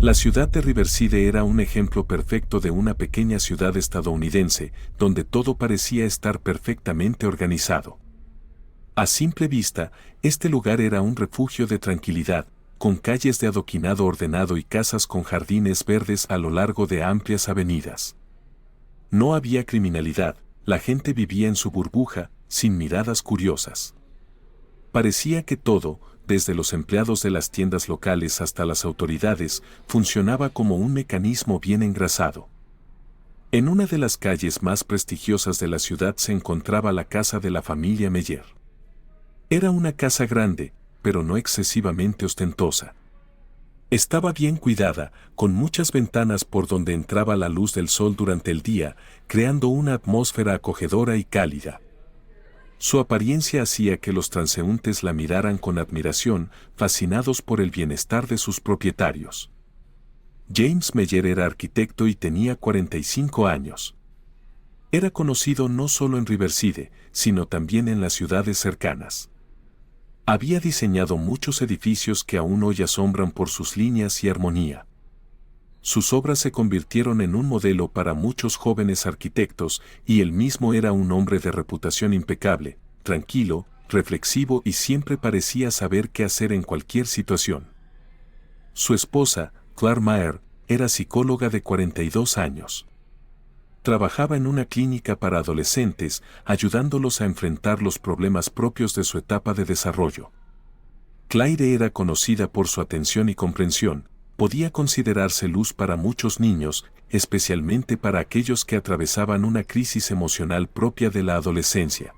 La ciudad de Riverside era un ejemplo perfecto de una pequeña ciudad estadounidense, donde todo parecía estar perfectamente organizado. A simple vista, este lugar era un refugio de tranquilidad, con calles de adoquinado ordenado y casas con jardines verdes a lo largo de amplias avenidas. No había criminalidad, la gente vivía en su burbuja, sin miradas curiosas. Parecía que todo, desde los empleados de las tiendas locales hasta las autoridades, funcionaba como un mecanismo bien engrasado. En una de las calles más prestigiosas de la ciudad se encontraba la casa de la familia Meyer. Era una casa grande, pero no excesivamente ostentosa. Estaba bien cuidada, con muchas ventanas por donde entraba la luz del sol durante el día, creando una atmósfera acogedora y cálida. Su apariencia hacía que los transeúntes la miraran con admiración, fascinados por el bienestar de sus propietarios. James Meyer era arquitecto y tenía 45 años. Era conocido no solo en Riverside, sino también en las ciudades cercanas. Había diseñado muchos edificios que aún hoy asombran por sus líneas y armonía. Sus obras se convirtieron en un modelo para muchos jóvenes arquitectos y él mismo era un hombre de reputación impecable, tranquilo, reflexivo y siempre parecía saber qué hacer en cualquier situación. Su esposa, Claire Maher, era psicóloga de 42 años. Trabajaba en una clínica para adolescentes, ayudándolos a enfrentar los problemas propios de su etapa de desarrollo. Claire era conocida por su atención y comprensión, podía considerarse luz para muchos niños, especialmente para aquellos que atravesaban una crisis emocional propia de la adolescencia.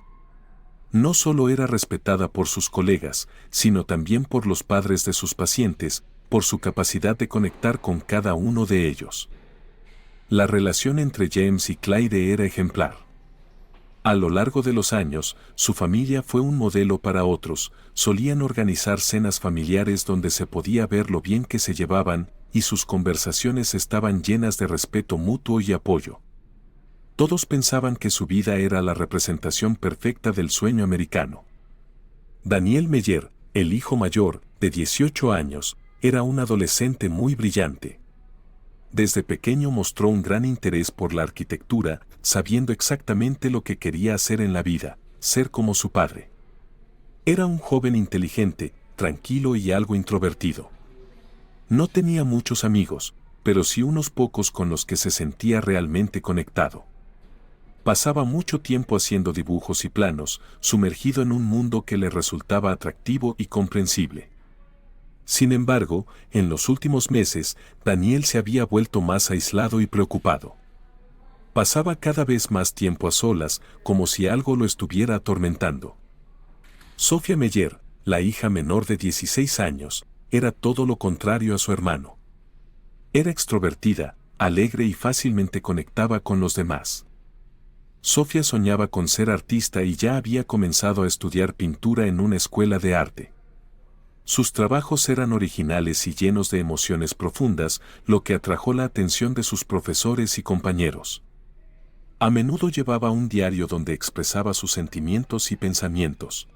No solo era respetada por sus colegas, sino también por los padres de sus pacientes, por su capacidad de conectar con cada uno de ellos. La relación entre James y Claire era ejemplar. A lo largo de los años, su familia fue un modelo para otros, solían organizar cenas familiares donde se podía ver lo bien que se llevaban, y sus conversaciones estaban llenas de respeto mutuo y apoyo. Todos pensaban que su vida era la representación perfecta del sueño americano. Daniel Meyer, el hijo mayor, de 18 años, era un adolescente muy brillante. Desde pequeño mostró un gran interés por la arquitectura, sabiendo exactamente lo que quería hacer en la vida, ser como su padre. Era un joven inteligente, tranquilo y algo introvertido. No tenía muchos amigos, pero sí unos pocos con los que se sentía realmente conectado. Pasaba mucho tiempo haciendo dibujos y planos, sumergido en un mundo que le resultaba atractivo y comprensible. Sin embargo, en los últimos meses, Daniel se había vuelto más aislado y preocupado. Pasaba cada vez más tiempo a solas, como si algo lo estuviera atormentando. Sofía Meyer, la hija menor de 16 años, era todo lo contrario a su hermano. Era extrovertida, alegre y fácilmente conectaba con los demás. Sofía soñaba con ser artista y ya había comenzado a estudiar pintura en una escuela de arte. Sus trabajos eran originales y llenos de emociones profundas, lo que atrajo la atención de sus profesores y compañeros. A menudo llevaba un diario donde expresaba sus sentimientos y pensamientos.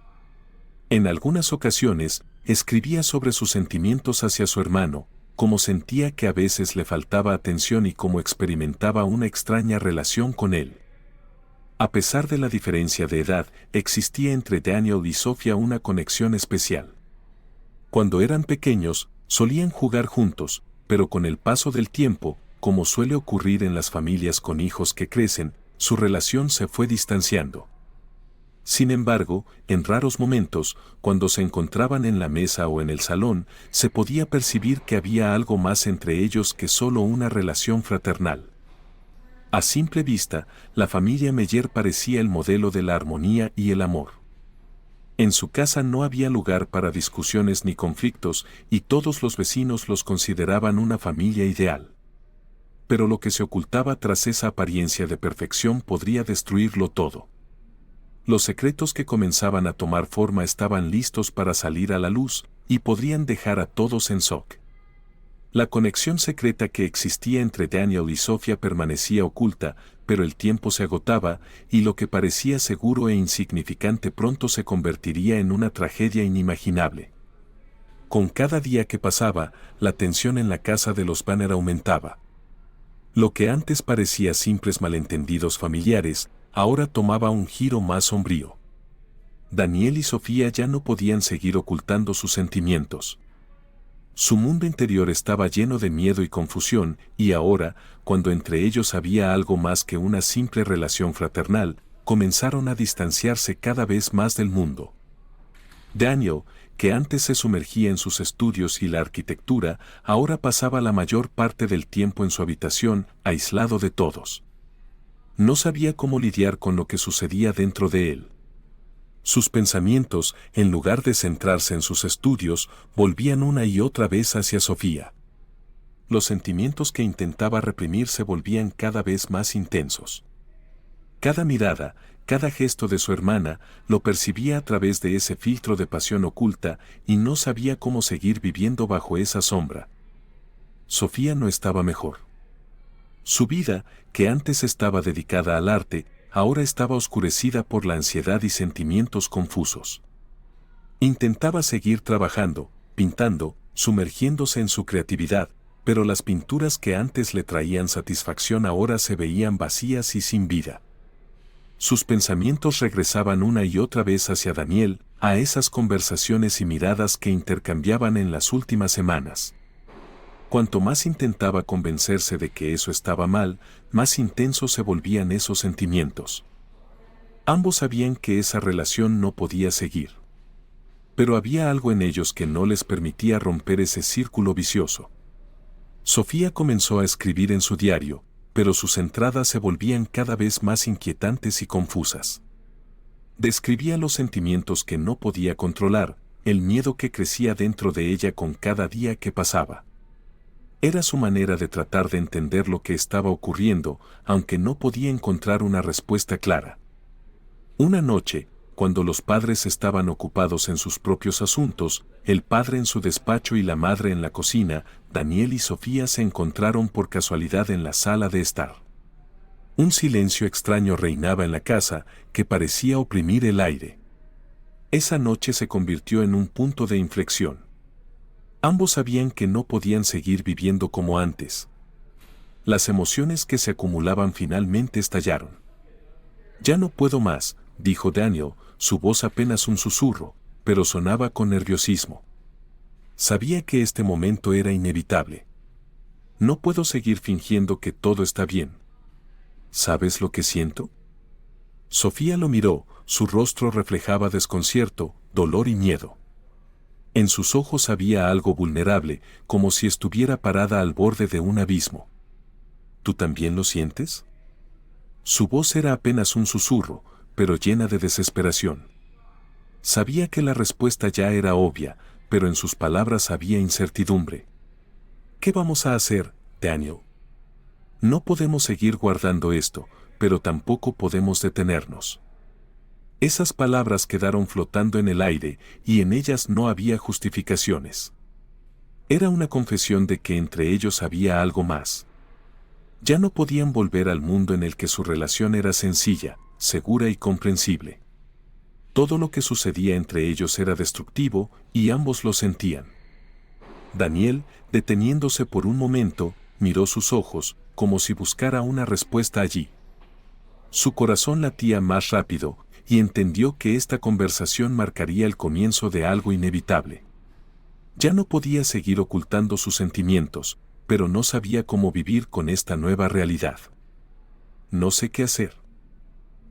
En algunas ocasiones, escribía sobre sus sentimientos hacia su hermano, cómo sentía que a veces le faltaba atención y cómo experimentaba una extraña relación con él. A pesar de la diferencia de edad, existía entre Daniel y Sofía una conexión especial. Cuando eran pequeños, solían jugar juntos, pero con el paso del tiempo, como suele ocurrir en las familias con hijos que crecen, su relación se fue distanciando. Sin embargo, en raros momentos, cuando se encontraban en la mesa o en el salón, se podía percibir que había algo más entre ellos que solo una relación fraternal. A simple vista, la familia Meyer parecía el modelo de la armonía y el amor. En su casa no había lugar para discusiones ni conflictos y todos los vecinos los consideraban una familia ideal. Pero lo que se ocultaba tras esa apariencia de perfección podría destruirlo todo. Los secretos que comenzaban a tomar forma estaban listos para salir a la luz y podrían dejar a todos en shock. La conexión secreta que existía entre Daniel y Sofía permanecía oculta, pero el tiempo se agotaba y lo que parecía seguro e insignificante pronto se convertiría en una tragedia inimaginable. Con cada día que pasaba, la tensión en la casa de los Banner aumentaba. Lo que antes parecía simples malentendidos familiares, ahora tomaba un giro más sombrío. Daniel y Sofía ya no podían seguir ocultando sus sentimientos. Su mundo interior estaba lleno de miedo y confusión, y ahora, cuando entre ellos había algo más que una simple relación fraternal, comenzaron a distanciarse cada vez más del mundo. Daniel, que antes se sumergía en sus estudios y la arquitectura, ahora pasaba la mayor parte del tiempo en su habitación, aislado de todos. No sabía cómo lidiar con lo que sucedía dentro de él. Sus pensamientos, en lugar de centrarse en sus estudios, volvían una y otra vez hacia Sofía. Los sentimientos que intentaba reprimir se volvían cada vez más intensos. Cada mirada, cada gesto de su hermana, lo percibía a través de ese filtro de pasión oculta y no sabía cómo seguir viviendo bajo esa sombra. Sofía no estaba mejor. Su vida, que antes estaba dedicada al arte, ahora estaba oscurecida por la ansiedad y sentimientos confusos. Intentaba seguir trabajando, pintando, sumergiéndose en su creatividad, pero las pinturas que antes le traían satisfacción ahora se veían vacías y sin vida. Sus pensamientos regresaban una y otra vez hacia Daniel, a esas conversaciones y miradas que intercambiaban en las últimas semanas. Cuanto más intentaba convencerse de que eso estaba mal, más intensos se volvían esos sentimientos. Ambos sabían que esa relación no podía seguir. Pero había algo en ellos que no les permitía romper ese círculo vicioso. Sofía comenzó a escribir en su diario, pero sus entradas se volvían cada vez más inquietantes y confusas. Describía los sentimientos que no podía controlar, el miedo que crecía dentro de ella con cada día que pasaba. Era su manera de tratar de entender lo que estaba ocurriendo, aunque no podía encontrar una respuesta clara. Una noche, cuando los padres estaban ocupados en sus propios asuntos, el padre en su despacho y la madre en la cocina, Daniel y Sofía se encontraron por casualidad en la sala de estar. Un silencio extraño reinaba en la casa, que parecía oprimir el aire. Esa noche se convirtió en un punto de inflexión. Ambos sabían que no podían seguir viviendo como antes. Las emociones que se acumulaban finalmente estallaron. «Ya no puedo más», dijo Daniel, su voz apenas un susurro, pero sonaba con nerviosismo. Sabía que este momento era inevitable. «No puedo seguir fingiendo que todo está bien. ¿Sabes lo que siento?». Sofía lo miró, su rostro reflejaba desconcierto, dolor y miedo. En sus ojos había algo vulnerable, como si estuviera parada al borde de un abismo. «¿Tú también lo sientes?». Su voz era apenas un susurro, pero llena de desesperación. Sabía que la respuesta ya era obvia, pero en sus palabras había incertidumbre. «¿Qué vamos a hacer, Daniel? No podemos seguir guardando esto, pero tampoco podemos detenernos». Esas palabras quedaron flotando en el aire, y en ellas no había justificaciones. Era una confesión de que entre ellos había algo más. Ya no podían volver al mundo en el que su relación era sencilla, segura y comprensible. Todo lo que sucedía entre ellos era destructivo, y ambos lo sentían. Daniel, deteniéndose por un momento, miró sus ojos, como si buscara una respuesta allí. Su corazón latía más rápido, y entendió que esta conversación marcaría el comienzo de algo inevitable. Ya no podía seguir ocultando sus sentimientos, pero no sabía cómo vivir con esta nueva realidad. «No sé qué hacer.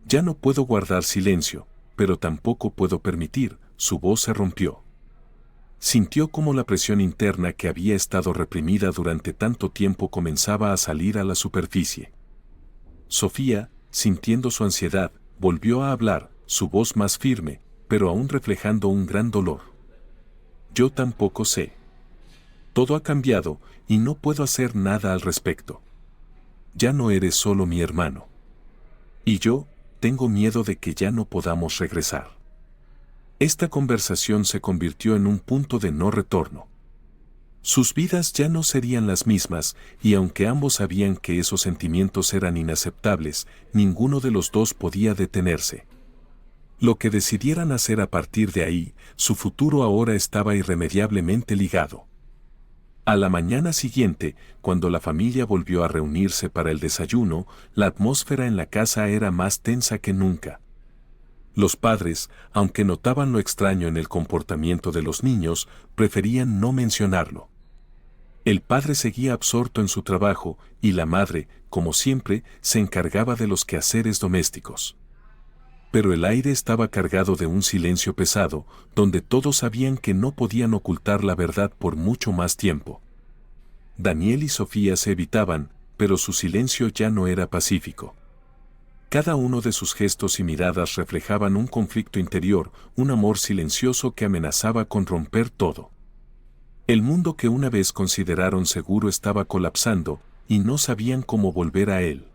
Ya no puedo guardar silencio, pero tampoco puedo permitir», su voz se rompió. Sintió como la presión interna que había estado reprimida durante tanto tiempo comenzaba a salir a la superficie. Sofía, sintiendo su ansiedad, volvió a hablar, su voz más firme, pero aún reflejando un gran dolor. «Yo tampoco sé. Todo ha cambiado, y no puedo hacer nada al respecto. Ya no eres solo mi hermano. Y yo, tengo miedo de que ya no podamos regresar». Esta conversación se convirtió en un punto de no retorno. Sus vidas ya no serían las mismas, y aunque ambos sabían que esos sentimientos eran inaceptables, ninguno de los dos podía detenerse. Lo que decidieran hacer a partir de ahí, su futuro ahora estaba irremediablemente ligado. A la mañana siguiente, cuando la familia volvió a reunirse para el desayuno, la atmósfera en la casa era más tensa que nunca. Los padres, aunque notaban lo extraño en el comportamiento de los niños, preferían no mencionarlo. El padre seguía absorto en su trabajo y la madre, como siempre, se encargaba de los quehaceres domésticos. Pero el aire estaba cargado de un silencio pesado, donde todos sabían que no podían ocultar la verdad por mucho más tiempo. Daniel y Sofía se evitaban, pero su silencio ya no era pacífico. Cada uno de sus gestos y miradas reflejaban un conflicto interior, un amor silencioso que amenazaba con romper todo. El mundo que una vez consideraron seguro estaba colapsando, y no sabían cómo volver a él.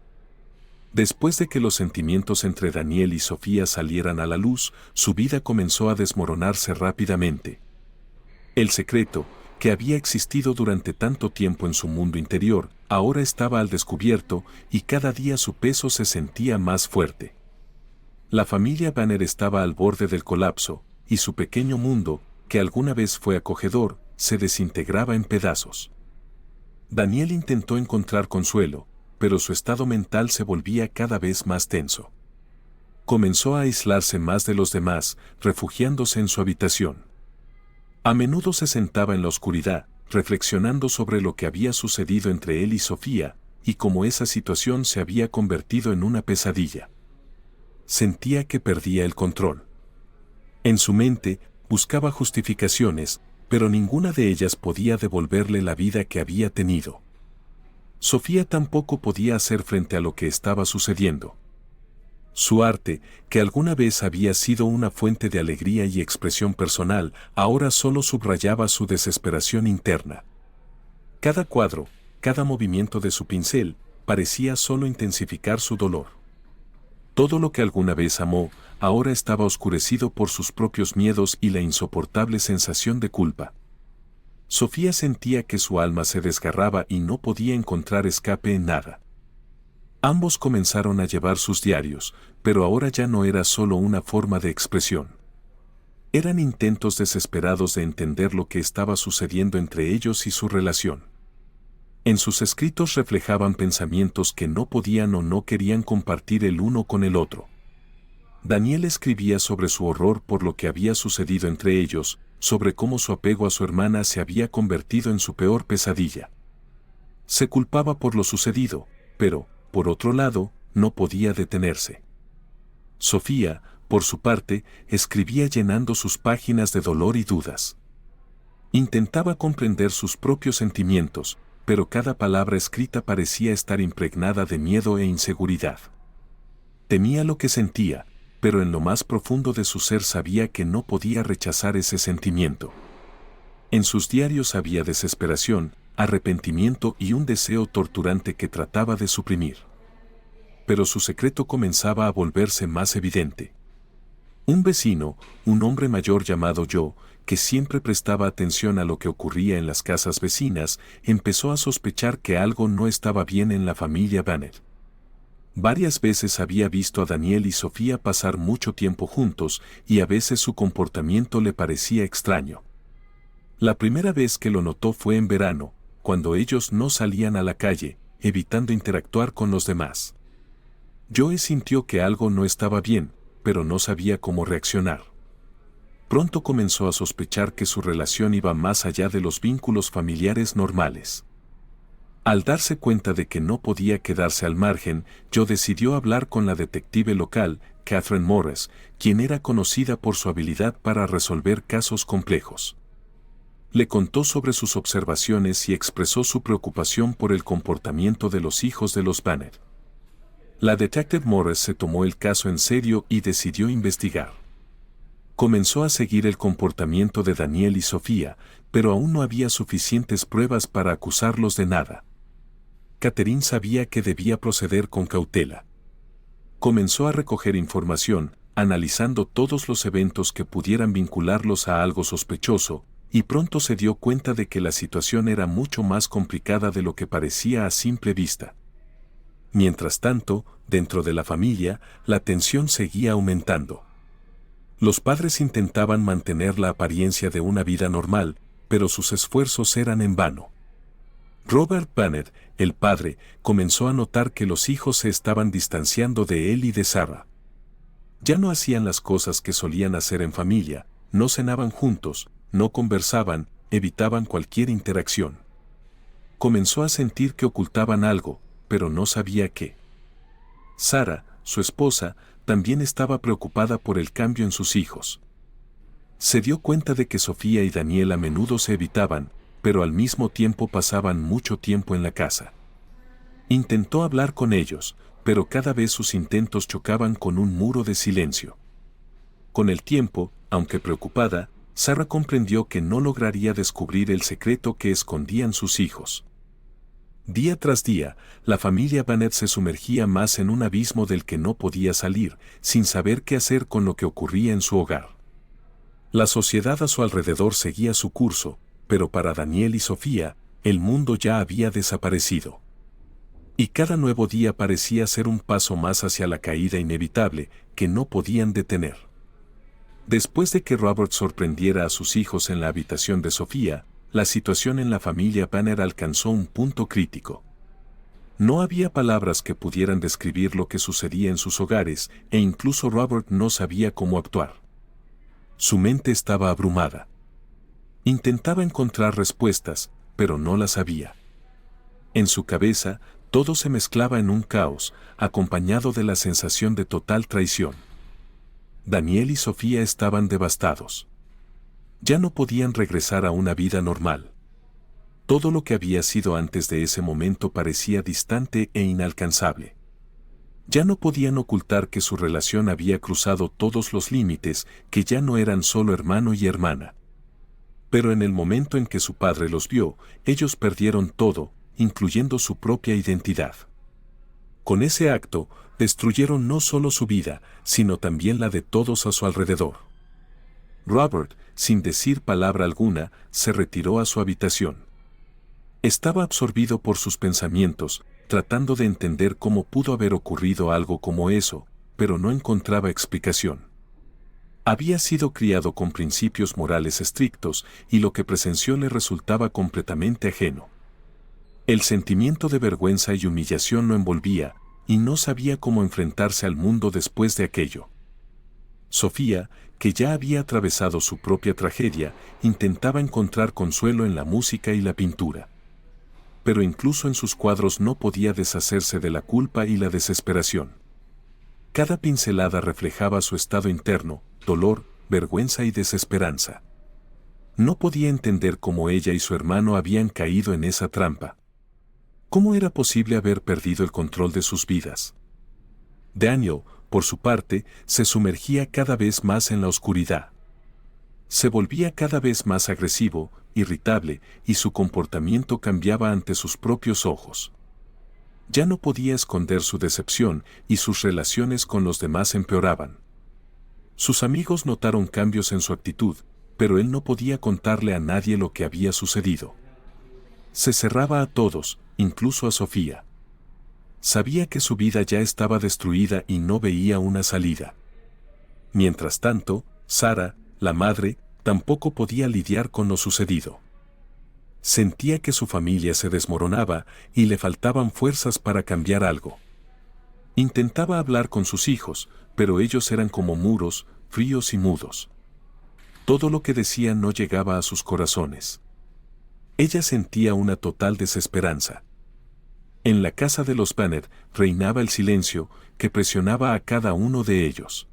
Después de que los sentimientos entre Daniel y Sofía salieran a la luz, su vida comenzó a desmoronarse rápidamente. El secreto, que había existido durante tanto tiempo en su mundo interior, ahora estaba al descubierto y cada día su peso se sentía más fuerte. La familia Banner estaba al borde del colapso, y su pequeño mundo, que alguna vez fue acogedor, se desintegraba en pedazos. Daniel intentó encontrar consuelo, pero su estado mental se volvía cada vez más tenso. Comenzó a aislarse más de los demás, refugiándose en su habitación. A menudo se sentaba en la oscuridad, reflexionando sobre lo que había sucedido entre él y Sofía, y cómo esa situación se había convertido en una pesadilla. Sentía que perdía el control. En su mente, buscaba justificaciones, pero ninguna de ellas podía devolverle la vida que había tenido. Sofía tampoco podía hacer frente a lo que estaba sucediendo. Su arte, que alguna vez había sido una fuente de alegría y expresión personal, ahora solo subrayaba su desesperación interna. Cada cuadro, cada movimiento de su pincel, parecía solo intensificar su dolor. Todo lo que alguna vez amó, ahora estaba oscurecido por sus propios miedos y la insoportable sensación de culpa. Sofía sentía que su alma se desgarraba y no podía encontrar escape en nada. Ambos comenzaron a llevar sus diarios, pero ahora ya no era solo una forma de expresión. Eran intentos desesperados de entender lo que estaba sucediendo entre ellos y su relación. En sus escritos reflejaban pensamientos que no podían o no querían compartir el uno con el otro. Daniel escribía sobre su horror por lo que había sucedido entre ellos, sobre cómo su apego a su hermana se había convertido en su peor pesadilla. Se culpaba por lo sucedido, pero, por otro lado, no podía detenerse. Sofía, por su parte, escribía llenando sus páginas de dolor y dudas. Intentaba comprender sus propios sentimientos, pero cada palabra escrita parecía estar impregnada de miedo e inseguridad. Temía lo que sentía, pero en lo más profundo de su ser sabía que no podía rechazar ese sentimiento. En sus diarios había desesperación, arrepentimiento y un deseo torturante que trataba de suprimir. Pero su secreto comenzaba a volverse más evidente. Un vecino, un hombre mayor llamado Joe, que siempre prestaba atención a lo que ocurría en las casas vecinas, empezó a sospechar que algo no estaba bien en la familia Banner. Varias veces había visto a Daniel y Sofía pasar mucho tiempo juntos y a veces su comportamiento le parecía extraño. La primera vez que lo notó fue en verano, cuando ellos no salían a la calle, evitando interactuar con los demás. Joe sintió que algo no estaba bien, pero no sabía cómo reaccionar. Pronto comenzó a sospechar que su relación iba más allá de los vínculos familiares normales. Al darse cuenta de que no podía quedarse al margen, Joe decidió hablar con la detective local, Catherine Morris, quien era conocida por su habilidad para resolver casos complejos. Le contó sobre sus observaciones y expresó su preocupación por el comportamiento de los hijos de los Banner. La detective Morris se tomó el caso en serio y decidió investigar. Comenzó a seguir el comportamiento de Daniel y Sofía, pero aún no había suficientes pruebas para acusarlos de nada. Catherine sabía que debía proceder con cautela. Comenzó a recoger información, analizando todos los eventos que pudieran vincularlos a algo sospechoso, y pronto se dio cuenta de que la situación era mucho más complicada de lo que parecía a simple vista. Mientras tanto, dentro de la familia, la tensión seguía aumentando. Los padres intentaban mantener la apariencia de una vida normal, pero sus esfuerzos eran en vano. Robert Banner, el padre, comenzó a notar que los hijos se estaban distanciando de él y de Sarah. Ya no hacían las cosas que solían hacer en familia, no cenaban juntos, no conversaban, evitaban cualquier interacción. Comenzó a sentir que ocultaban algo, pero no sabía qué. Sarah, su esposa, también estaba preocupada por el cambio en sus hijos. Se dio cuenta de que Sofía y Daniel a menudo se evitaban, pero al mismo tiempo pasaban mucho tiempo en la casa. Intentó hablar con ellos, pero cada vez sus intentos chocaban con un muro de silencio. Con el tiempo, aunque preocupada, Sarah comprendió que no lograría descubrir el secreto que escondían sus hijos. Día tras día, la familia Banner se sumergía más en un abismo del que no podía salir, sin saber qué hacer con lo que ocurría en su hogar. La sociedad a su alrededor seguía su curso, pero para Daniel y Sofía, el mundo ya había desaparecido. Y cada nuevo día parecía ser un paso más hacia la caída inevitable, que no podían detener. Después de que Robert sorprendiera a sus hijos en la habitación de Sofía, la situación en la familia Banner alcanzó un punto crítico. No había palabras que pudieran describir lo que sucedía en sus hogares, e incluso Robert no sabía cómo actuar. Su mente estaba abrumada. Intentaba encontrar respuestas, pero no las había. En su cabeza, todo se mezclaba en un caos, acompañado de la sensación de total traición. Daniel y Sofía estaban devastados. Ya no podían regresar a una vida normal. Todo lo que había sido antes de ese momento parecía distante e inalcanzable. Ya no podían ocultar que su relación había cruzado todos los límites, que ya no eran solo hermano y hermana. Pero en el momento en que su padre los vio, ellos perdieron todo, incluyendo su propia identidad. Con ese acto, destruyeron no solo su vida, sino también la de todos a su alrededor. Robert, sin decir palabra alguna, se retiró a su habitación. Estaba absorbido por sus pensamientos, tratando de entender cómo pudo haber ocurrido algo como eso, pero no encontraba explicación. Había sido criado con principios morales estrictos, y lo que presenció le resultaba completamente ajeno. El sentimiento de vergüenza y humillación lo envolvía, y no sabía cómo enfrentarse al mundo después de aquello. Sofía, que ya había atravesado su propia tragedia, intentaba encontrar consuelo en la música y la pintura. Pero incluso en sus cuadros no podía deshacerse de la culpa y la desesperación. Cada pincelada reflejaba su estado interno, dolor, vergüenza y desesperanza. No podía entender cómo ella y su hermano habían caído en esa trampa. ¿Cómo era posible haber perdido el control de sus vidas? Daniel, por su parte, se sumergía cada vez más en la oscuridad. Se volvía cada vez más agresivo, irritable, y su comportamiento cambiaba ante sus propios ojos. Ya no podía esconder su decepción, y sus relaciones con los demás empeoraban. Sus amigos notaron cambios en su actitud, pero él no podía contarle a nadie lo que había sucedido. Se cerraba a todos, incluso a Sofía. Sabía que su vida ya estaba destruida y no veía una salida. Mientras tanto, Sarah, la madre, tampoco podía lidiar con lo sucedido. Sentía que su familia se desmoronaba y le faltaban fuerzas para cambiar algo. Intentaba hablar con sus hijos, pero ellos eran como muros, fríos y mudos. Todo lo que decían no llegaba a sus corazones. Ella sentía una total desesperanza. En la casa de los Banner reinaba el silencio que presionaba a cada uno de ellos.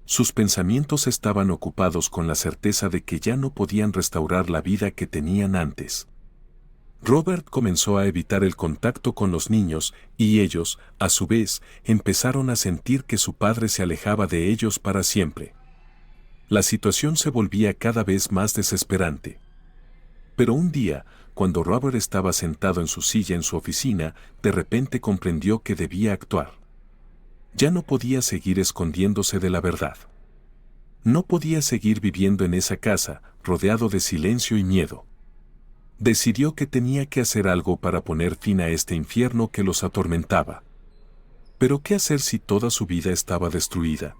Sus pensamientos estaban ocupados con la certeza de que ya no podían restaurar la vida que tenían antes. Robert comenzó a evitar el contacto con los niños, y ellos, a su vez, empezaron a sentir que su padre se alejaba de ellos para siempre. La situación se volvía cada vez más desesperante. Pero un día, cuando Robert estaba sentado en su silla en su oficina, de repente comprendió que debía actuar. Ya no podía seguir escondiéndose de la verdad. No podía seguir viviendo en esa casa, rodeado de silencio y miedo. Decidió que tenía que hacer algo para poner fin a este infierno que los atormentaba. Pero ¿qué hacer si toda su vida estaba destruida?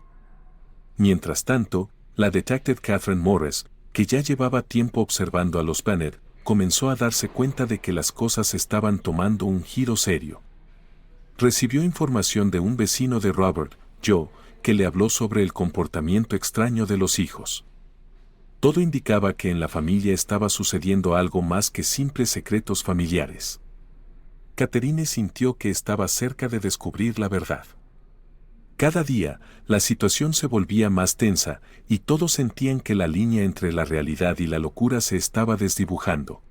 Mientras tanto, la detective Catherine Morris, que ya llevaba tiempo observando a los Banner, comenzó a darse cuenta de que las cosas estaban tomando un giro serio. Recibió información de un vecino de Robert, Joe, que le habló sobre el comportamiento extraño de los hijos. Todo indicaba que en la familia estaba sucediendo algo más que simples secretos familiares. Catherine sintió que estaba cerca de descubrir la verdad. Cada día, la situación se volvía más tensa y todos sentían que la línea entre la realidad y la locura se estaba desdibujando.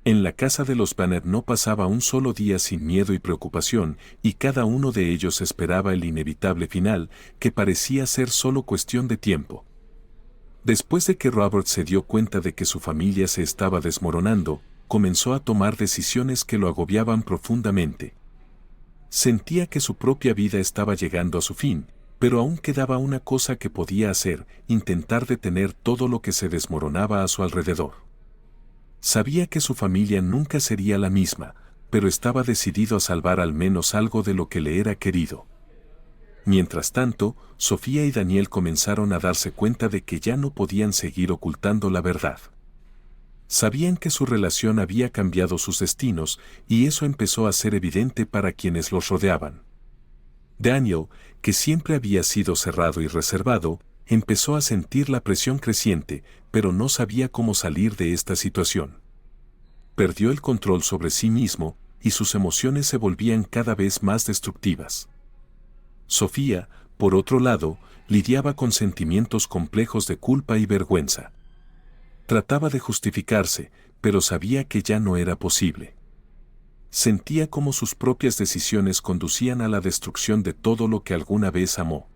En la casa de los Banner no pasaba un solo día sin miedo y preocupación, y cada uno de ellos esperaba el inevitable final, que parecía ser solo cuestión de tiempo. Después de que Robert se dio cuenta de que su familia se estaba desmoronando, comenzó a tomar decisiones que lo agobiaban profundamente. Sentía que su propia vida estaba llegando a su fin, pero aún quedaba una cosa que podía hacer: intentar detener todo lo que se desmoronaba a su alrededor. Sabía que su familia nunca sería la misma, pero estaba decidido a salvar al menos algo de lo que le era querido. Mientras tanto, Sofía y Daniel comenzaron a darse cuenta de que ya no podían seguir ocultando la verdad. Sabían que su relación había cambiado sus destinos, y eso empezó a ser evidente para quienes los rodeaban. Daniel, que siempre había sido cerrado y reservado, empezó a sentir la presión creciente, pero no sabía cómo salir de esta situación. Perdió el control sobre sí mismo, y sus emociones se volvían cada vez más destructivas. Sofía, por otro lado, lidiaba con sentimientos complejos de culpa y vergüenza. Trataba de justificarse, pero sabía que ya no era posible. Sentía cómo sus propias decisiones conducían a la destrucción de todo lo que alguna vez amó.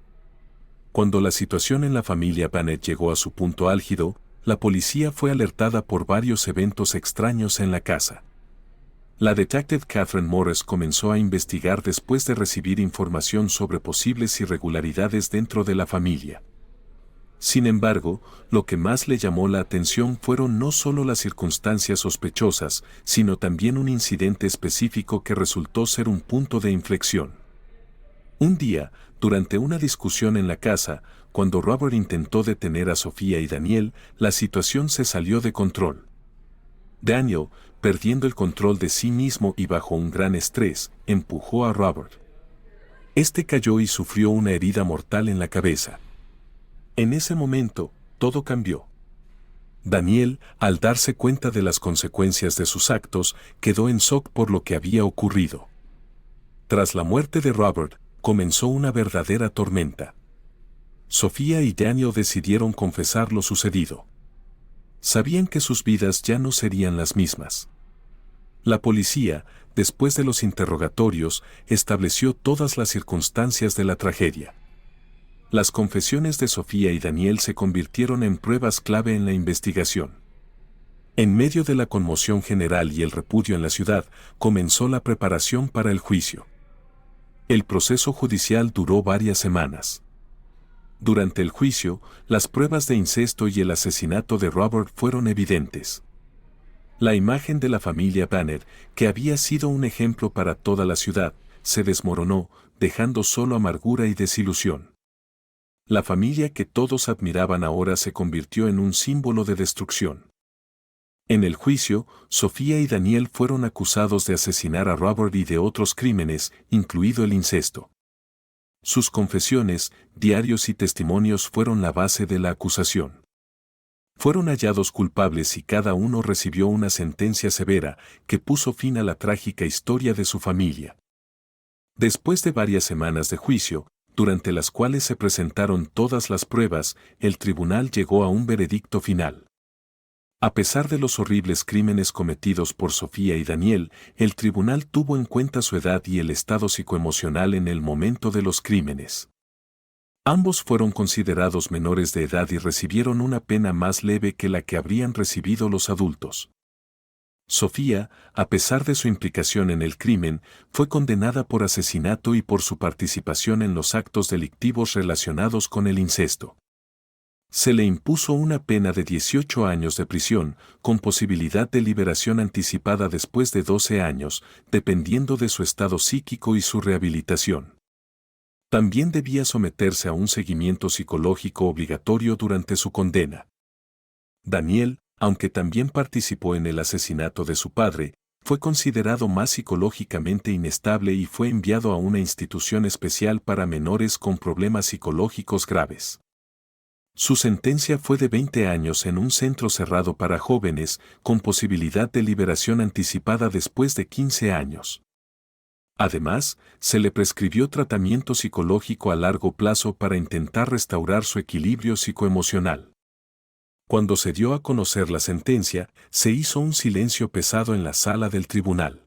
Cuando la situación en la familia Banner llegó a su punto álgido, la policía fue alertada por varios eventos extraños en la casa. La detective Catherine Morris comenzó a investigar después de recibir información sobre posibles irregularidades dentro de la familia. Sin embargo, lo que más le llamó la atención fueron no solo las circunstancias sospechosas, sino también un incidente específico que resultó ser un punto de inflexión. Un día, durante una discusión en la casa, cuando Robert intentó detener a Sofía y Daniel, la situación se salió de control. Daniel, perdiendo el control de sí mismo y bajo un gran estrés, empujó a Robert. Este cayó y sufrió una herida mortal en la cabeza. En ese momento, todo cambió. Daniel, al darse cuenta de las consecuencias de sus actos, quedó en shock por lo que había ocurrido. Tras la muerte de Robert, comenzó una verdadera tormenta. Sofía y Daniel decidieron confesar lo sucedido. Sabían que sus vidas ya no serían las mismas. La policía, después de los interrogatorios, estableció todas las circunstancias de la tragedia. Las confesiones de Sofía y Daniel se convirtieron en pruebas clave en la investigación. En medio de la conmoción general y el repudio en la ciudad, comenzó la preparación para el juicio. El proceso judicial duró varias semanas. Durante el juicio, las pruebas de incesto y el asesinato de Robert fueron evidentes. La imagen de la familia Banner, que había sido un ejemplo para toda la ciudad, se desmoronó, dejando solo amargura y desilusión. La familia que todos admiraban ahora se convirtió en un símbolo de destrucción. En el juicio, Sofía y Daniel fueron acusados de asesinar a Robert y de otros crímenes, incluido el incesto. Sus confesiones, diarios y testimonios fueron la base de la acusación. Fueron hallados culpables y cada uno recibió una sentencia severa que puso fin a la trágica historia de su familia. Después de varias semanas de juicio, durante las cuales se presentaron todas las pruebas, el tribunal llegó a un veredicto final. A pesar de los horribles crímenes cometidos por Sofía y Daniel, el tribunal tuvo en cuenta su edad y el estado psicoemocional en el momento de los crímenes. Ambos fueron considerados menores de edad y recibieron una pena más leve que la que habrían recibido los adultos. Sofía, a pesar de su implicación en el crimen, fue condenada por asesinato y por su participación en los actos delictivos relacionados con el incesto. Se le impuso una pena de 18 años de prisión, con posibilidad de liberación anticipada después de 12 años, dependiendo de su estado psíquico y su rehabilitación. También debía someterse a un seguimiento psicológico obligatorio durante su condena. Daniel, aunque también participó en el asesinato de su padre, fue considerado más psicológicamente inestable y fue enviado a una institución especial para menores con problemas psicológicos graves. Su sentencia fue de 20 años en un centro cerrado para jóvenes, con posibilidad de liberación anticipada después de 15 años. Además, se le prescribió tratamiento psicológico a largo plazo para intentar restaurar su equilibrio psicoemocional. Cuando se dio a conocer la sentencia, se hizo un silencio pesado en la sala del tribunal.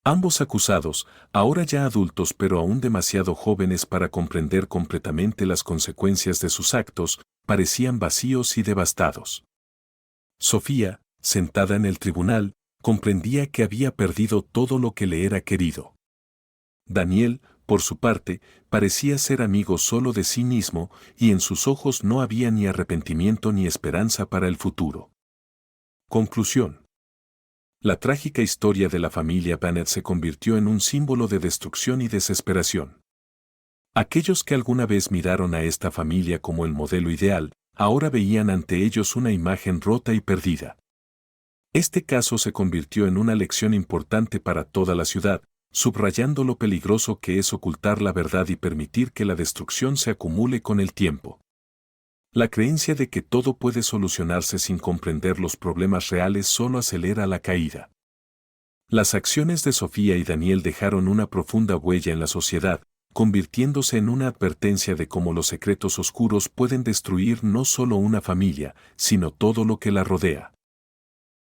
Ambos acusados, ahora ya adultos pero aún demasiado jóvenes para comprender completamente las consecuencias de sus actos, parecían vacíos y devastados. Sofía, sentada en el tribunal, comprendía que había perdido todo lo que le era querido. Daniel, por su parte, parecía ser amigo solo de sí mismo, y en sus ojos no había ni arrepentimiento ni esperanza para el futuro. Conclusión. La trágica historia de la familia Bennett se convirtió en un símbolo de destrucción y desesperación. Aquellos que alguna vez miraron a esta familia como el modelo ideal, ahora veían ante ellos una imagen rota y perdida. Este caso se convirtió en una lección importante para toda la ciudad, subrayando lo peligroso que es ocultar la verdad y permitir que la destrucción se acumule con el tiempo. La creencia de que todo puede solucionarse sin comprender los problemas reales solo acelera la caída. Las acciones de Sofía y Daniel dejaron una profunda huella en la sociedad, convirtiéndose en una advertencia de cómo los secretos oscuros pueden destruir no solo una familia, sino todo lo que la rodea.